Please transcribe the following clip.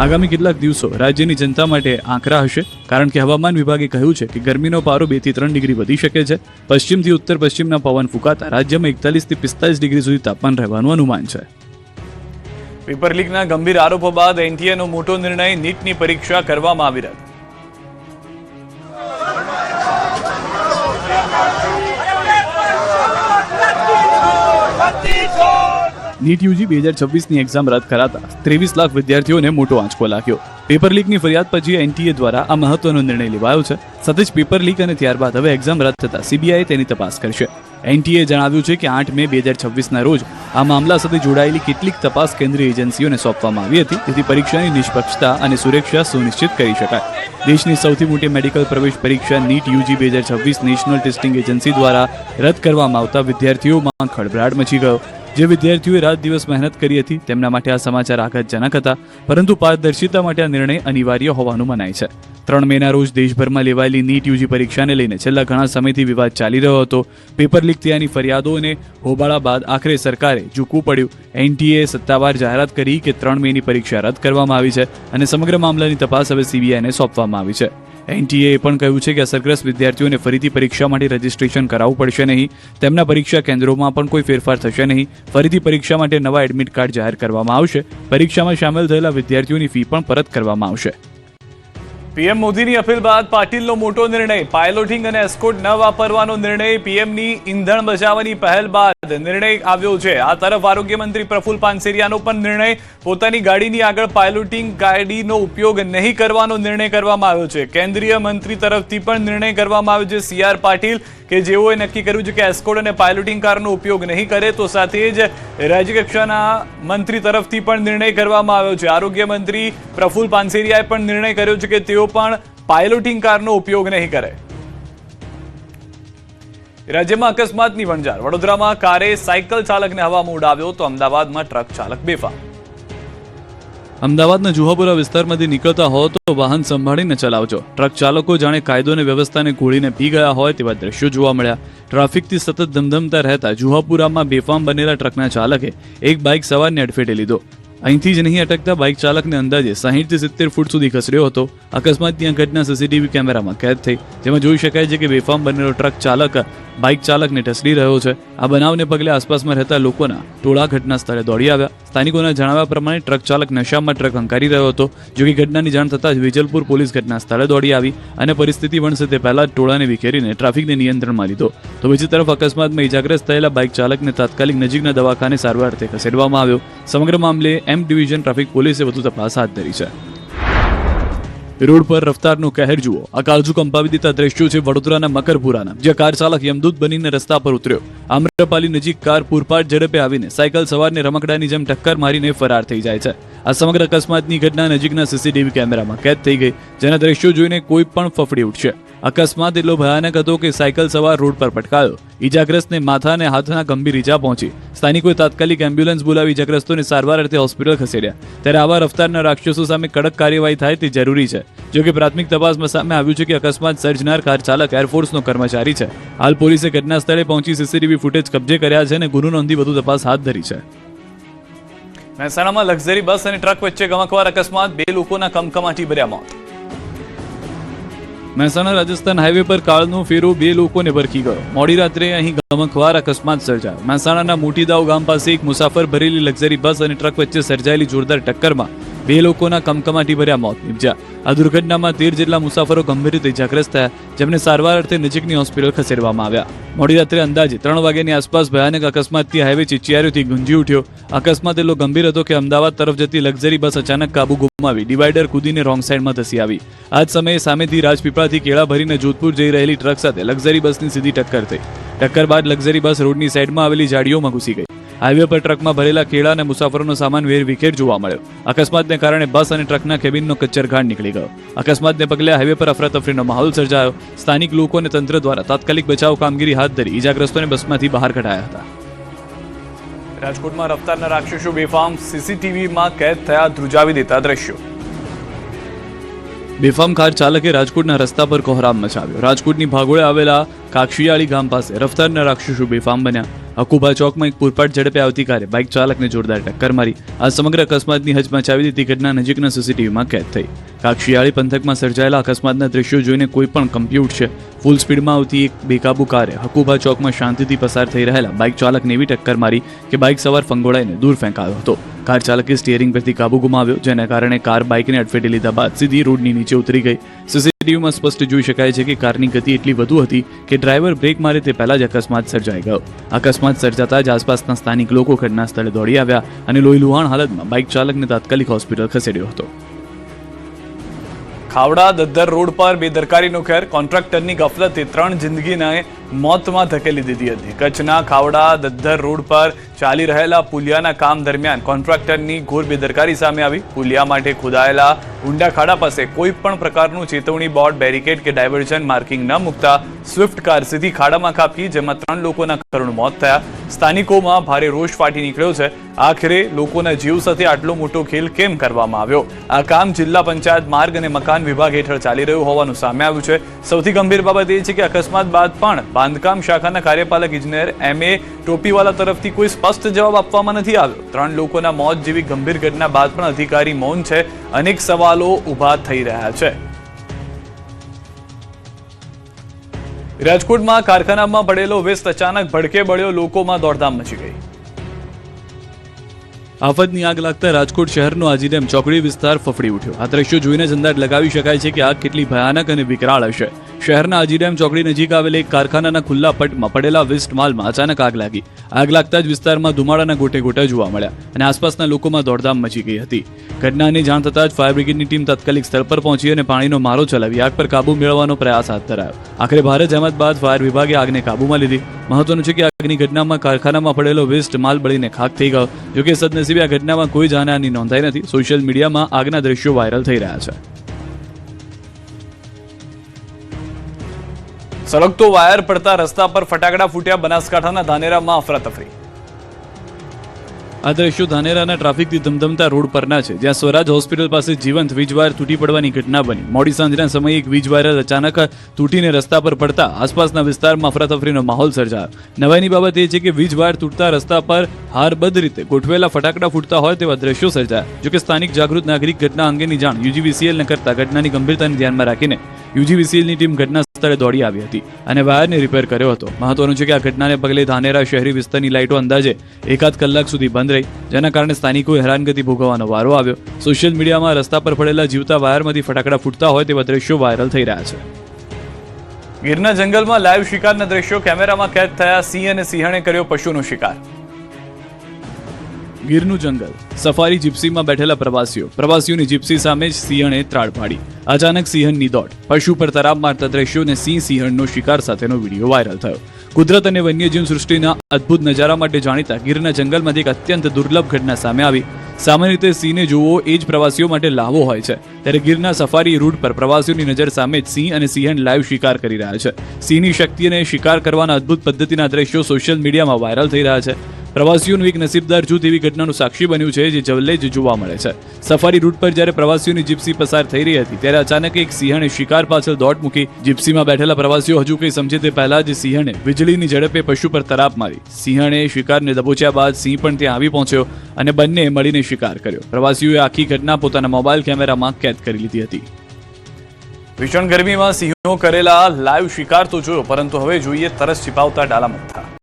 આગામી કેટલાક દિવસો રાજ્યની જનતા માટે આકરા હશે, કારણ કે હવામાન વિભાગે કહ્યું છે કે ગરમીનો પારો 2 થી 3 ડિગ્રી વધી શકે છે. પશ્ચિમથી ઉત્તર પશ્ચિમના પવન ફૂંકાતા રાજ્યમાં 41 થી 45 ડિગ્રી સુધી તાપમાન રહેવાનું અનુમાન છે. પેપર લીકના ગંભીર આરોપો બાદ એનટીએનો મોટો નિર્ણય, નીટની પરીક્ષા કરવામાં આવી રહી. નીટ યુજી 2026ની એક્ઝામ રદ કરાતા 23 લાખ વિદ્યાર્થીઓને મોટો આંચકો લાગ્યો. પેપર લીકની ફરિયાદ પછી એનટીએ દ્વારા આ મહત્વનો નિર્ણય લેવાયો છે. સાથે જ પેપર લીક અને ત્યારબાદ હવે એક્ઝામ રદ થતા સીબીઆઈ તેની તપાસ કરશે. એનટીએ જણાવ્યું છે કે 8 મે 2026ના રોજ આ મામલા સાથે જોડાયેલી કેટલીક તપાસ કેન્દ્રીય એજન્સીઓને સોંપવામાં આવી હતી, જેથી પરીક્ષાની નિષ્પક્ષતા અને સુરક્ષા સુનિશ્ચિત કરી શકાય. દેશની સૌથી મોટી મેડિકલ પ્રવેશ પરીક્ષા NEET UG 2026 national testing agency દ્વારા રદ કરવામાં આવતા વિદ્યાર્થીઓમાં ખળભળાટ મચી ગયો. જે વિદ્યાર્થીઓએ રાત દિવસ મહેનત કરી હતી તેમના માટે આ સમાચાર આઘાતજનક હતા, પરંતુ પારદર્શિતા માટે આ નિર્ણય અનિવાર્ય હોવાનું મનાય છે. 3 મેના રોજ દેશભરમાં લેવાયેલી નીટ યુજી પરીક્ષાને લઈને છેલ્લા ઘણા સમયથી વિવાદ ચાલી રહ્યો હતો. પેપર લીક થયાની ફરિયાદોને હોબાળા બાદ આખરે સરકારે ઝૂકવું પડ્યું. એનટીએ સત્તાવાર જાહેરાત કરી કે 3 મેની પરીક્ષા રદ કરવામાં આવી છે અને સમગ્ર મામલાની તપાસ હવે સીબીઆઈને સોંપવામાં આવી છે. એનટીએ પણ કહ્યું છે કે અસરગ્રસ્ત વિદ્યાર્થીઓને ફરીથી પરીક્ષા માટે રજીસ્ટ્રેશન કરાવવું પડશે નહીં. તેમના પરીક્ષા કેન્દ્રોમાં પણ કોઈ ફેરફાર થશે નહીં. ફરીથી પરીક્ષા માટે નવા એડમિટ કાર્ડ જાહેર કરવામાં આવશે. પરીક્ષામાં સામેલ થયેલા વિદ્યાર્થીઓની ફી પણ પરત કરવામાં આવશે. પીએમ મોદીની અપીલ બાદ પાટીલનો મોટો નિર્ણય, પાયલોટિંગ અને એસ્કોર્ટ ન વાપરવાનો નિર્ણય. પીએમની ઈંધણ બચાવવાની પહેલ બાદ નિર્ણય આવ્યો છે. આ તરફ આરોગ્ય મંત્રી પ્રફુલ પાનસેરિયાનો પણ નિર્ણય, પોતાની ગાડીની આગળ પાયલોટિંગ ગાડીનો ઉપયોગ નહીં કરવાનો નિર્ણય કરવામાં આવ્યો છે. કેન્દ્રીય મંત્રી તરફથી પણ નિર્ણય કરવામાં આવ્યો છે. સીઆર પાટીલ કે જેઓએ નક્કી કર્યું છે કે એસ્કોર્ટ અને પાયલોટિંગ કારનો ઉપયોગ નહીં કરે, તો સાથે જ રાજ્યકક્ષાના મંત્રી તરફથી પણ નિર્ણય કરવામાં આવ્યો છે. આરોગ્ય મંત્રી પ્રફુલ પાનસેરિયાએ પણ નિર્ણય કર્યો છે કે તેઓ પણ પાયલોટિંગ કારનો ઉપયોગ નહીં કરે. રાજ્યમાં અકસ્માતની વણઝાર. વડોદરામાં કારે સાયકલ ચાલકને હવામાં ઉડાવ્યો તો અમદાવાદમાં ટ્રક ચાલક બેફામ. અમદાવાદના જુહાપુરા વિસ્તારમાંથી નીકળતા હો તો વાહન સંભાળીને ચલાવજો. ટ્રક ચાલકો જાણે કાયદો અને વ્યવસ્થાને ઘોળીને પી ગયા હોય તેવા દ્રશ્યો જોવા મળ્યા. ટ્રાફિકથી સતત ધમધમતા રહેતા જુહાપુરામાં બેફામ બનેલા ટ્રકના ચાલકે એક બાઇક સવારને અડફેટે લીધો. અહીંથી જ નહીં અટકતા બાઇક ચાલકને અંદાજે 60 થી 70 ફૂટ સુધી ખસર્યો હતો. અકસ્માતની આ ઘટના સીસીટીવી કેમેરામાં કેદ થઈ, જેમાં જોઈ શકાય છે કે બેફામ બનેલો ટ્રક ચાલક બાઇક ચાલકને ઢસડી રહ્યો છે. આ બનાવને પગલે આસપાસમાં રહેતા લોકોના ટોળા ઘટના સ્થળે દોડી આવ્યા. સ્થાનિકોના જણાવ્યા પ્રમાણે ટ્રક ચાલક નશામાં ટ્રક હંકારી રહ્યો હતો. જો કે ઘટનાની જાણ થતાં જ વેજલપુર પોલીસ ઘટના સ્થળે દોડી આવી અને પરિસ્થિતિ વણસે તે પહેલા જ ટોળાને વિખેરીને ટ્રાફિકને નિયંત્રણમાં લીધો. તો બીજી તરફ અકસ્માતમાં ઇજાગ્રસ્ત થયેલા બાઇક ચાલકને તાત્કાલિક નજીકના દવાખાને સારવાર અર્થે ખસેડવામાં આવ્યો. સમગ્ર મામલે એમ ડિવિઝન ટ્રાફિક પોલીસે વધુ તપાસ હાથ ધરી છે. રોડ પર રફતારનો કહેર જુઓ. આ કાળજુ કંપાવી દેતા દ્રશ્યો છે વડોદરાના મકરપુરાના, જ્યાં કાર ચાલક યમદૂત બનીને રસ્તા પર ઉતર્યો. આમ્રપાલી નજીક કાર પૂરપાટ ઝડપે આવીને સાયકલ સવારને રમકડાની જેમ ટક્કર મારીને ફરાર થઈ જાય છે. આ સમગ્ર અકસ્માતની ઘટના નજીકના સીસીટીવી કેમેરામાં કેદ થઈ ગઈ, જેના દ્રશ્યો જોઈને કોઈ પણ ફફડી ઉઠશે. અકસ્માત એટલો ભયાનક હતો કે સાયકલ સવાર રોડ પર પટકાયો. ઇજાગ્રસ્તને માથા અને હાથના ગંભીર ઇજા પહોંચી. સ્થાનિકોએ તાત્કાલિક એમ્બ્યુલન્સ બોલાવી ઇજાગ્રસ્તોને સારવાર અર્થે હોસ્પિટલ ખસેડ્યા. ત્યારે આવા રફતારના રાક્ષસો સામે કડક કાર્યવાહી થાય તે જરૂરી છે. જો કે પ્રાથમિક તપાસમાં સામે આવ્યું છે કે અકસ્માત સર્જનાર કાર ચાલક એરફોર્સનો કર્મચારી છે. હાલ પોલીસે ઘટના સ્થળે પહોંચી સીસીટીવી ફૂટેજ કબજે કર્યા છે અને ગુનો નોંધી વધુ તપાસ હાથ ધરી છે. મહેસાણામાં લક્ઝરી બસ અને ટ્રક વચ્ચે ગમખ્વાર અકસ્માત, 2 લોકોના કમકમાટી ભર્યા મોત. મહેસાણા રાજસ્થાન હાઈવે પર કાળનો ફેરો 2 લોકોને ભરખી ગયો. મોડી રાત્રે અહીં ગમખ્વાર અકસ્માત સર્જાયો. મહેસાણાના મોટીદાવ ગામ પાસે એક મુસાફર ભરેલી લક્ઝરી બસ અને ટ્રક વચ્ચે સર્જાયેલી જોરદાર ટક્કરમાં 2 લોકોના કમકમાટી ભર્યા મોત નીપજ્યા. આ દુર્ઘટનામાં 13 જેટલા મુસાફરો ગંભીર રીતે ઇજાગ્રસ્ત થયા, જેમને સારવાર અર્થે નજીકની હોસ્પિટલ ખસેડવામાં આવ્યા. મોડી રાત્રે અંદાજે 3 વાગ્યાની આસપાસ ભયાનક અકસ્માતથી હાઈવે ચિચિયારીઓથી ગુંજી ઉઠ્યો. અકસ્માત એટલો ગંભીર હતો કે અમદાવાદ તરફ જતી લક્ઝરી બસ અચાનક કાબુ ગુમાવી ડિવાઈડર કૂદીને રોંગ સાઈડમાં ધસી આવી. આ જ સમયે સામેથી રાજપીપળાથી કેળા ભરીને જોધપુર જઈ રહેલી ટ્રક સાથે લક્ઝરી બસની સીધી ટક્કર થઈ. ટક્કર બાદ લક્ઝરી બસ રોડની સાઈડમાં આવેલી ઝાડીઓમાં ઘૂસી ગઈ. હાઈવે પર ટ્રકમાં ભરેલા કેળા અને મુસાફરોનો સામાન વેરવિખેર જોવા મળ્યો. અકસ્માતને કારણે બસ અને ટ્રકના કેબિનનો કચ્ચરઘાટ નીકળી ગયો. અકસ્માતને પગલે હાઈવે પર અફરાતફરીનો માહોલ સર્જાયો. સ્થાનિક લોકો અને તંત્ર દ્વારા તાત્કાલિક બચાવ કામગીરી હાથ ધરી ઇજાગ્રસ્તોને બસમાંથી બહાર કઢાયા હતા. રાજકોટમાં રફતારના રાક્ષસો બેફામ, સીસીટીવીમાં કેદ થયા ધ્રુજાવી દેતા દ્રશ્યો. બેફામ કાર ચાલકે રાજકોટના રસ્તા પર કોહરામ મચાવ્યો. રાજકોટની ભાગોળે આવેલા કાક્ષિયાળી ગામ પાસે રફતારના રાક્ષસો બેફામ બન્યા. હકુભા ચોકમાં એક પૂરપાટ ઝડપે આવતી કારે બાઇક ચાલકને જોરદાર ટક્કર મારી. આ સમગ્ર અકસ્માતની હચમચાવી દીધી ઘટના નજીકના સીસીટીવીમાં કેદ થઈ. કાકશિયાળી પંથકમાં સર્જાયેલા અકસ્માતના દ્રશ્યો જોઈને કોઈ પણ કમ્પ્યુટ છે. ફૂલ સ્પીડમાં આવતી એક બેકાબુ કારે હકુભા ચોકમાં શાંતિથી પસાર થઈ રહેલા બાઇક ચાલકને એવી ટક્કર મારી કે બાઇક સવાર ફંગોળાઈને દૂર ફેંકાયો હતો. કાર ચાલકે સ્ટીયરિંગ પરથી કાબુ ગુમાવ્યો, જેના કારણે કાર બાઇકને અડફેટે લીધા બાદ સીધી રોડની નીચે ઉતરી ગઈ. સીસીટીવીમાં સ્પષ્ટ જોઈ શકાય છે કે કારની ગતિ એટલી વધુ હતી કે ડ્રાઈવર બ્રેક મારે તે પહેલા જ અકસ્માત સર્જાઈ ગયો. અકસ્માત સર્જાતા જ આસપાસના સ્થાનિક લોકો ઘટના સ્થળે દોડી આવ્યા અને લોહીલુહાણ હાલતમાં બાઇક ચાલકને તાત્કાલિક હોસ્પિટલ ખસેડ્યો હતો. ખાવડા દદ્ધર રોડ પર બેદરકારીનો ખેર. કોન્ટ્રાક્ટરની ગફલતે 3 જિંદગીને મોતમાં ધકેલી દીધી હતી. કચ્છના ખાવડા દદ્ધર રોડ પર ચાલી રહેલા પુલિયાના કામ દરમિયાન કોન્ટ્રાક્ટરની ઘોર બેદરકારી સામે આવી. પુલિયા માટે ખોદાયેલા ઊંડા ખાડા પાસે કોઈ પણ પ્રકારનું ચેતવણી બોર્ડ, બેરિકેડ કે ડાયવર્ઝન માર્કિંગ ન મૂકતા સ્વિફ્ટ કાર સીધી ખાડામાં ખાબકી, જેમાં 3 લોકોના કરુણ મોત થયા. સ્થાનિકોમાં ભારે રોષ ફાટી નીકળ્યો છે. આખરે લોકોના જીવ સાથે આટલો મોટો ખેલ કેમ કરવામાં આવ્યો? આ કામ જિલ્લા પંચાયત માર્ગ અને મકાન વિભાગ હેઠળ ચાલી રહ્યું હોવાનું સામે આવ્યું છે. સૌથી ગંભીર બાબત એ છે કે અકસ્માત બાદ પણ બાંધકામ શાખાના કાર્યપાલક ઇજનેર MA ટોપીવાલા તરફથી કોઈ સ્પષ્ટ જવાબ આપવામાં નથી આવ્યો. 3 લોકોના મોત જેવી ગંભીર ઘટના બાદ પણ અધિકારી મૌન છે. અનેક સવાલો ઊભા થઈ રહ્યા છે. રાજકોટમાં કારખાનામાં પડેલો વેસ્ટ અચાનક ભડકે બળ્યો, લોકોમાં દોડધામ મચી ગઈ. આફતની આગ લાગતા રાજકોટ શહેરનો આજીડેમ ચોકડી વિસ્તાર ફફડી ઉઠ્યો. આ દ્રશ્યો જોઈને જ અંદાજ લગાવી શકાય છે કે આગ કેટલી ભયાનક અને વિકરાળ હશે. શહેરના આજીડેમ ચોકડી નજીક આવેલ એક કારખાનાના ખુલ્લા પટમાં પડેલા વેસ્ટ માલમાં અચાનક આગ લાગી. આગ લાગતા જ વિસ્તારમાં ધુમાડાના ગોટે ગોટા જોવા મળ્યા અને આસપાસના લોકોમાં દોડધામ મચી ગઈ હતી. ઘટનાની જાણ થતાં જ ફાયર બ્રિગેડની ટીમ તાત્કાલિક સ્થળ પર પહોંચી અને પાણીનો મારો ચલાવી આગ પર કાબુ મેળવવાનો પ્રયાસ હાથ ધરાયો. આખરે ભારે જહેમત બાદ ફાયર વિભાગે આગને કાબૂમાં લીધી. મહત્વનું છે કે આગની ઘટનામાં કારખાનામાં પડેલો વેસ્ટ માલ બળીને ખાક થઈ ગયો. જોકે સદનસીબે આ ઘટનામાં કોઈ જાનહાની નોંધાઈ નથી. સોશિયલ મીડિયામાં આગના દ્રશ્યો વાયરલ થઈ રહ્યા છે. સળગતો વાયર પડતા રસ્તા પર ફટાકડા ફૂટ્યા. બનાસકાંઠાના ધાનેરામાં અફરાતફરી. આ દ્રશ્યો ધાનેરાના ટ્રાફિકથી ધમધમતા રોડ પરના છે, જ્યાં સ્વરાજ હોસ્પિટલ પાસે જીવંત વીજવાયર તૂટી પડવાની ઘટના બની. મોડી સાંજના સમયે એક વીજવાયર અચાનક તૂટીને રસ્તા પર પડતા આસપાસના વિસ્તારમાં અફરાતફરીનો માહોલ સર્જાયો. નવાઈની બાબત એ છે કે વીજવાયર તૂટતા રસ્તા પર હારબદ્ધ રીતે ગોઠવેલા ફટાકડા ફૂટતા હોય તેવા દ્રશ્યો સર્જાયા. જોકે સ્થાનિક જાગૃત નાગરિક ઘટના અંગેની જાણ UGVCLને કરતા ઘટનાની ગંભીરતાને ધ્યાનમાં રાખીને UGVCLની ટીમ ઘટના સ્થળે દોડી આવી હતી અને વાયરને રિપેર કર્યો હતો. મહત્વનું છે કે આ ઘટનાને પગલે ધાનેરા શહેરી વિસ્તારની લાઇટો અંદાજે 1 કલાક સુધી બંધ રહી, જેના કારણે સ્થાનિકોએ હેરાનગતિ ભોગવવાનો વારો આવ્યો. સોશિયલ મીડિયામાં રસ્તા પર પડેલા જીવતા વાયરમાંથી ફટાકડા ફૂટતા હોય તેવા દ્રશ્યો વાયરલ થઈ રહ્યા છે. ગીરના જંગલમાં લાઈવ શિકારના દ્રશ્યો કેમેરામાં કેદ થયા. સિંહ અને સિંહણે કર્યો પશુનો શિકાર. ગીરનું જંગલ. સફારી જીપ્સીમાં બેઠેલા પ્રવાસીઓની જીપ્સી સામે જ સિંહણે ત્રાડ પાડી. અચાનક સિંહણની દોડ. પશુ પર તરાપ મારતા દ્રશ્યો અને સિંહણનો શિકાર સાથેનો વિડીયો વાયરલ થયો. કુદરત અને વન્યજીવ સૃષ્ટિના અદ્ભુત નજારા માટે જાણીતા ગીરના જંગલમાંથી એક અત્યંત દુર્લભ ઘટના સામે આવી. સામાન્ય રીતે સિંહને જોવો એ જ પ્રવાસીઓ માટે લાવો હોય છે, ત્યારે ગીરના સફારી રૂટ પર પ્રવાસીઓની નજર સામે જ સિંહ અને સિંહણ લાઈવ શિકાર કરી રહ્યા છે. સિંહની શક્તિ અને શિકાર કરવાના અદ્ભુત પદ્ધતિના દ્રશ્યો સોશિયલ મીડિયામાં વાયરલ થઈ રહ્યા છે. પ્રવાસીઓનું એક નસીબદાર જૂથ એવી ઘટનાનું સાક્ષી બન્યું છે, જે જવલ્લે જ જોવા મળે છે. સફારી રૂટ પર જ્યારે પ્રવાસીઓની જીપ્સી પસાર થઈ રહી હતી, ત્યારે અચાનક એક સિંહણે શિકાર પાછળ દોટ મૂકી. જીપ્સીમાં બેઠેલા પ્રવાસીઓ હજુ કંઈ સમજે તે પહેલા જ સિંહણે વીજળીની ઝડપે પશુ પર તરાપ મારી. સિંહણે શિકારને દબોચ્યા બાદ સિંહ પણ ત્યાં આવી પહોંચ્યો અને બંને મળીને શિકાર કર્યો. પ્રવાસીઓએ આખી ઘટના પોતાના મોબાઈલ કેમેરામાં કેદ કરી લીધી હતી. ભીષણ ગરમીમાં સિંહો કરેલા લાઈવ શિકાર તો જોયો, પરંતુ હવે જોઈએ તરસ છીપાવતા ડાલામથ્થા.